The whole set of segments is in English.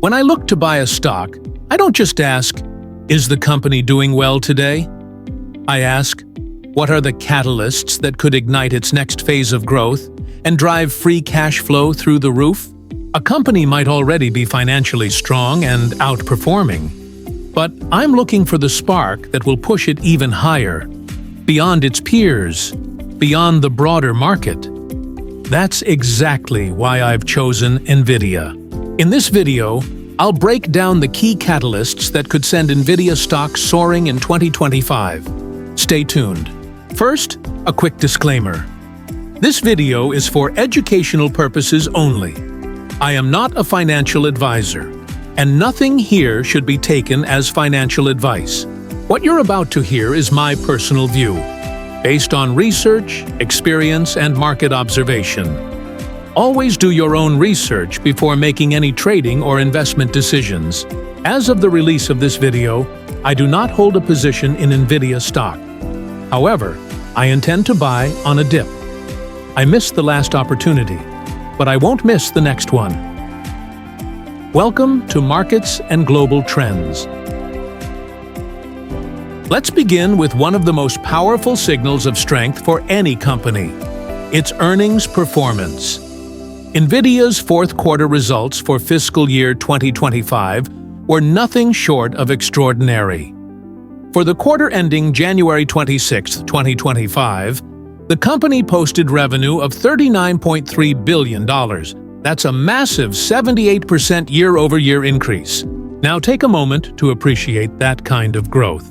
When I look to buy a stock, I don't just ask, is the company doing well today? I ask, what are the catalysts that could ignite its next phase of growth and drive free cash flow through the roof? A company might already be financially strong and outperforming, but I'm looking for the spark that will push it even higher, beyond its peers, beyond the broader market. That's exactly why I've chosen NVIDIA. In this video, I'll break down the key catalysts that could send NVIDIA stock soaring in 2025. Stay tuned. First, a quick disclaimer. This video is for educational purposes only. I am not a financial advisor, and nothing here should be taken as financial advice. What you're about to hear is my personal view, based on research, experience, and market observation. Always do your own research before making any trading or investment decisions. As of the release of this video, I do not hold a position in NVIDIA stock. However, I intend to buy on a dip. I missed the last opportunity, but I won't miss the next one. Welcome to Markets and Global Trends. Let's begin with one of the most powerful signals of strength for any company: its earnings performance. NVIDIA's fourth quarter results for fiscal year 2025 were nothing short of extraordinary. For the quarter ending January 26, 2025, the company posted revenue of $39.3 billion. That's a massive 78% year-over-year increase. Now take a moment to appreciate that kind of growth.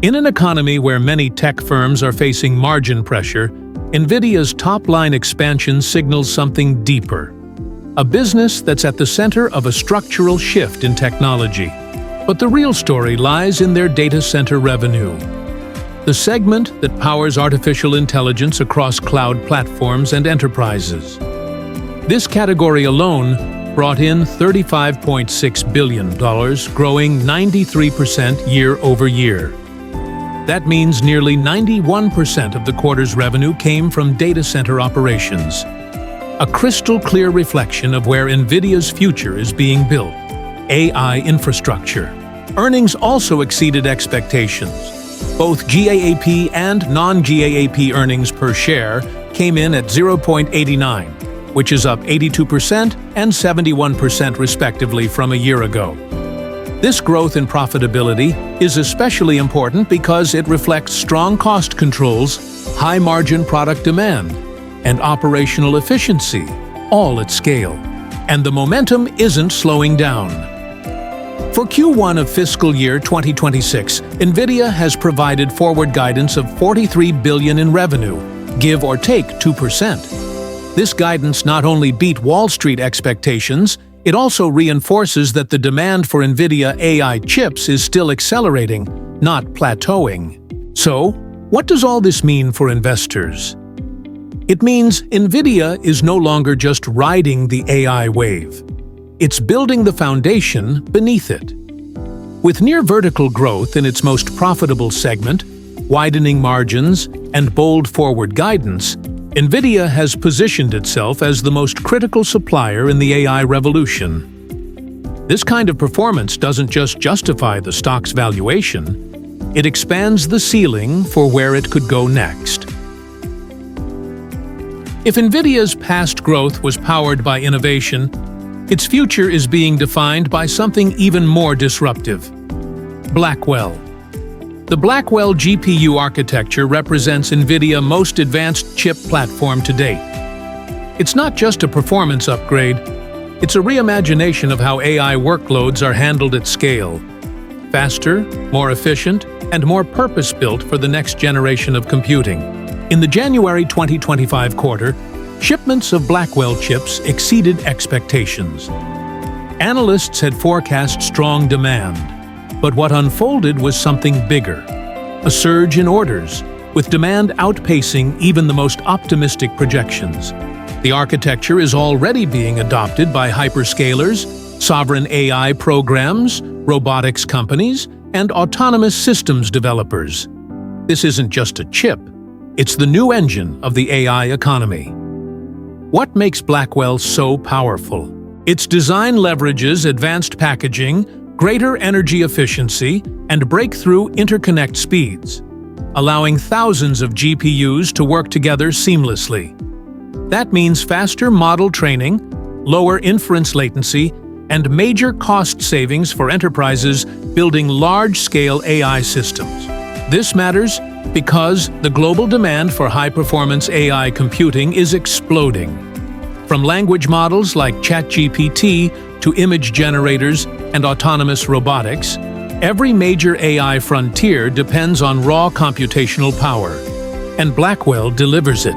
In an economy where many tech firms are facing margin pressure, NVIDIA's top-line expansion signals something deeper. A business that's at the center of a structural shift in technology. But the real story lies in their data center revenue. The segment that powers artificial intelligence across cloud platforms and enterprises. This category alone brought in $35.6 billion, growing 93% year-over-year. That means nearly 91% of the quarter's revenue came from data center operations. A crystal-clear reflection of where NVIDIA's future is being built: AI infrastructure. Earnings also exceeded expectations. Both GAAP and non-GAAP earnings per share came in at 0.89, which is up 82% and 71% respectively from a year ago. This growth in profitability is especially important because it reflects strong cost controls, high-margin product demand, and operational efficiency, all at scale. And the momentum isn't slowing down. For Q1 of fiscal year 2026, NVIDIA has provided forward guidance of $43 billion in revenue, give or take 2%. This guidance not only beat Wall Street expectations, it also reinforces that the demand for NVIDIA AI chips is still accelerating, not plateauing. So, what does all this mean for investors? It means NVIDIA is no longer just riding the AI wave. It's building the foundation beneath it. With near vertical growth in its most profitable segment, widening margins, and bold forward guidance, NVIDIA has positioned itself as the most critical supplier in the AI revolution. This kind of performance doesn't just justify the stock's valuation, it expands the ceiling for where it could go next. If NVIDIA's past growth was powered by innovation, its future is being defined by something even more disruptive: Blackwell. The Blackwell GPU architecture represents NVIDIA's most advanced chip platform to date. It's not just a performance upgrade, it's a reimagination of how AI workloads are handled at scale. Faster, more efficient, and more purpose-built for the next generation of computing. In the January 2025 quarter, shipments of Blackwell chips exceeded expectations. Analysts had forecast strong demand, but what unfolded was something bigger: a surge in orders, with demand outpacing even the most optimistic projections. The architecture is already being adopted by hyperscalers, sovereign AI programs, robotics companies, and autonomous systems developers. This isn't just a chip, it's the new engine of the AI economy. What makes Blackwell so powerful? Its design leverages advanced packaging, greater energy efficiency, and breakthrough interconnect speeds, allowing thousands of GPUs to work together seamlessly. That means faster model training, lower inference latency, and major cost savings for enterprises building large-scale AI systems. This matters because the global demand for high-performance AI computing is exploding. From language models like ChatGPT to image generators and autonomous robotics, every major AI frontier depends on raw computational power, and Blackwell delivers it.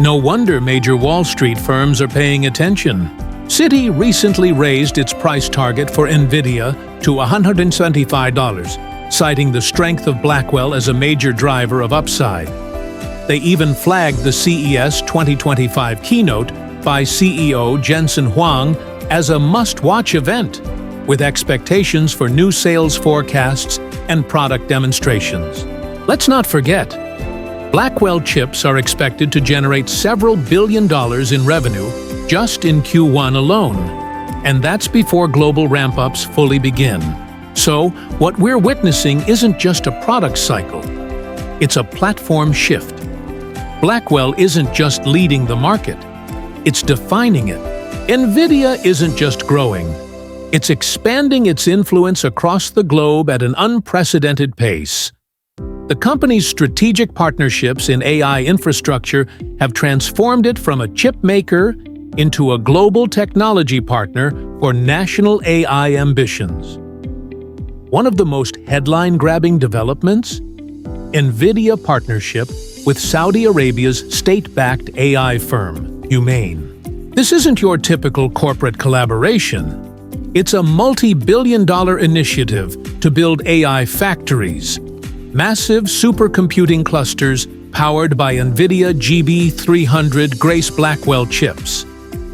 No wonder major Wall Street firms are paying attention. Citi recently raised its price target for NVIDIA to $175, citing the strength of Blackwell as a major driver of upside. They even flagged the CES 2025 keynote by CEO Jensen Huang as a must-watch event, with expectations for new sales forecasts and product demonstrations. Let's not forget, Blackwell chips are expected to generate several $1 billion in revenue just in Q1 alone, and that's before global ramp-ups fully begin. So, what we're witnessing isn't just a product cycle, it's a platform shift. Blackwell isn't just leading the market, it's defining it. NVIDIA isn't just growing, it's expanding its influence across the globe at an unprecedented pace. The company's strategic partnerships in AI infrastructure have transformed it from a chip maker into a global technology partner for national AI ambitions. One of the most headline-grabbing developments? NVIDIA partnership with Saudi Arabia's state-backed AI firm, Humane. This isn't your typical corporate collaboration. It's a multi-billion-dollar initiative to build AI factories, massive supercomputing clusters powered by NVIDIA GB300 Grace Blackwell chips,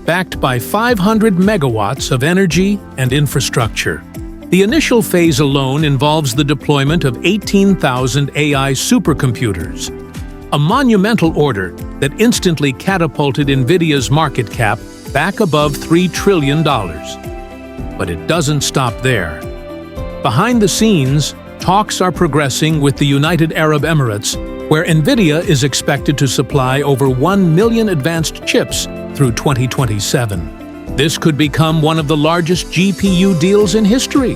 backed by 500 megawatts of energy and infrastructure. The initial phase alone involves the deployment of 18,000 AI supercomputers, a monumental order that instantly catapulted NVIDIA's market cap back above $3 trillion. But it doesn't stop there. Behind the scenes, talks are progressing with the United Arab Emirates, where NVIDIA is expected to supply over 1 million advanced chips through 2027. This could become one of the largest GPU deals in history,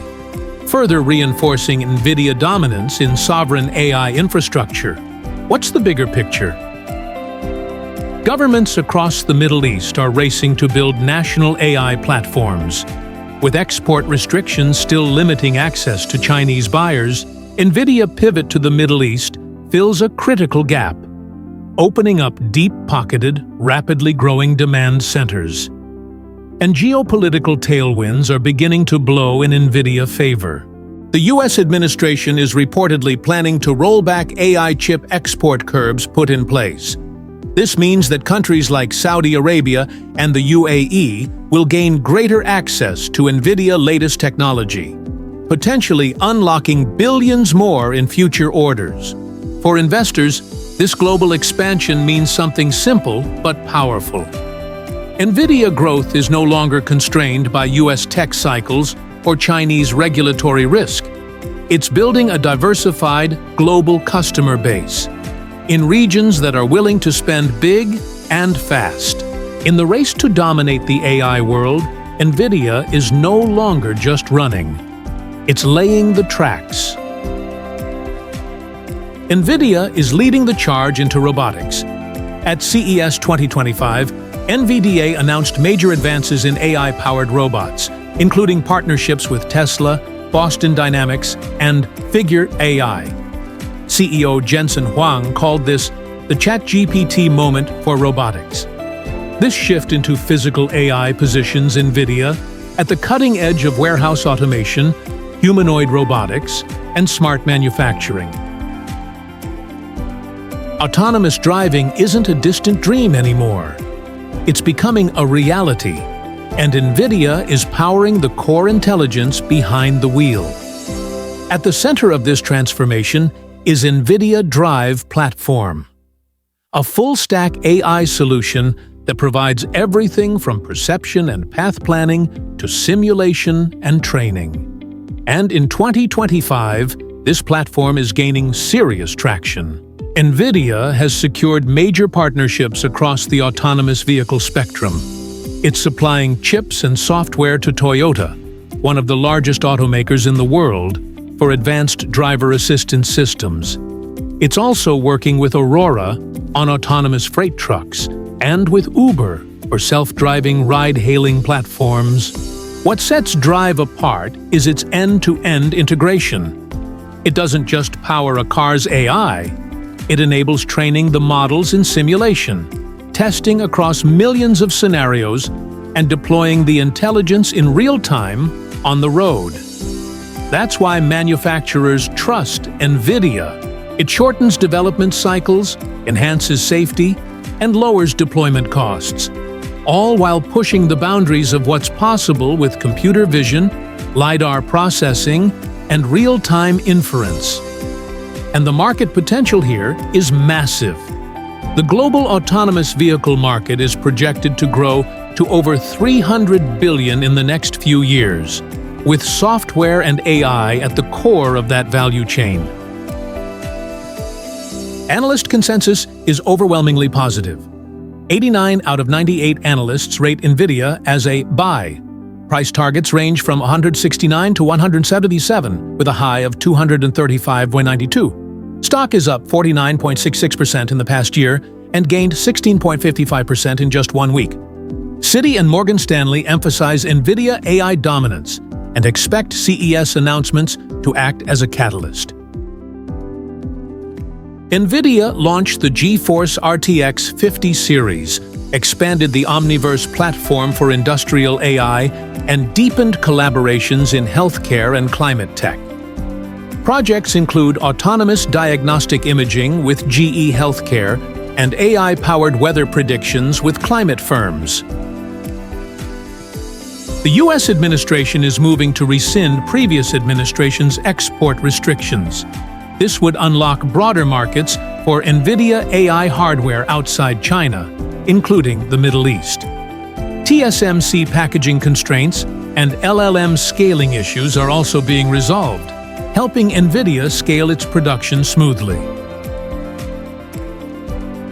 further reinforcing NVIDIA dominance in sovereign AI infrastructure. What's the bigger picture? Governments across the Middle East are racing to build national AI platforms. With export restrictions still limiting access to Chinese buyers, NVIDIA pivot to the Middle East fills a critical gap, opening up deep-pocketed, rapidly growing demand centers. And geopolitical tailwinds are beginning to blow in NVIDIA favor. The U.S. administration is reportedly planning to roll back AI chip export curbs put in place. This means that countries like Saudi Arabia and the UAE will gain greater access to NVIDIA latest technology, potentially unlocking billions more in future orders. For investors, this global expansion means something simple but powerful. NVIDIA growth is no longer constrained by U.S. tech cycles or Chinese regulatory risk. It's building a diversified, global customer base in regions that are willing to spend big and fast. In the race to dominate the AI world, NVIDIA is no longer just running. It's laying the tracks. NVIDIA is leading the charge into robotics. At CES 2025, NVDA announced major advances in AI-powered robots, including partnerships with Tesla, Boston Dynamics, and Figure AI. CEO Jensen Huang called this the ChatGPT moment for robotics. This shift into physical AI positions NVIDIA at the cutting edge of warehouse automation, humanoid robotics, and smart manufacturing. Autonomous driving isn't a distant dream anymore. It's becoming a reality, and NVIDIA is powering the core intelligence behind the wheel. At the center of this transformation is NVIDIA Drive Platform, a full-stack AI solution that provides everything from perception and path planning to simulation and training. And in 2025, this platform is gaining serious traction. NVIDIA has secured major partnerships across the autonomous vehicle spectrum. It's supplying chips and software to Toyota, one of the largest automakers in the world, for advanced driver assistance systems. It's also working with Aurora on autonomous freight trucks and with Uber for self-driving ride-hailing platforms. What sets Drive apart is its end-to-end integration. It doesn't just power a car's AI, it enables training the models in simulation, testing across millions of scenarios, and deploying the intelligence in real time on the road. That's why manufacturers trust NVIDIA. It shortens development cycles, enhances safety, and lowers deployment costs, all while pushing the boundaries of what's possible with computer vision, LiDAR processing, and real-time inference. And the market potential here is massive. The global autonomous vehicle market is projected to grow to over $300 billion in the next few years, with software and AI at the core of that value chain. Analyst consensus is overwhelmingly positive. 89 out of 98 analysts rate NVIDIA as a buy. Price targets range from $169 to $177, with a high of $235.92. Stock is up 49.66% in the past year and gained 16.55% in just 1 week. Citi and Morgan Stanley emphasize NVIDIA AI dominance and expect CES announcements to act as a catalyst. NVIDIA launched the GeForce RTX 50 series, expanded the Omniverse platform for industrial AI, and deepened collaborations in healthcare and climate tech. Projects include autonomous diagnostic imaging with GE Healthcare and AI-powered weather predictions with climate firms. The U.S. administration is moving to rescind previous administration's export restrictions. This would unlock broader markets for NVIDIA AI hardware outside China, including the Middle East. TSMC packaging constraints and LLM scaling issues are also being resolved, helping NVIDIA scale its production smoothly.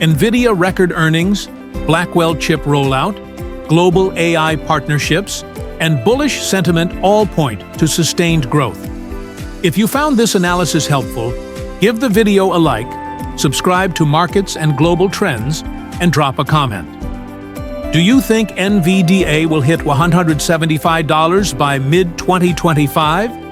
NVIDIA record earnings, Blackwell chip rollout, global AI partnerships, and bullish sentiment all point to sustained growth. If you found this analysis helpful, give the video a like, subscribe to Markets and Global Trends, and drop a comment. Do you think NVDA will hit $175 by mid-2025?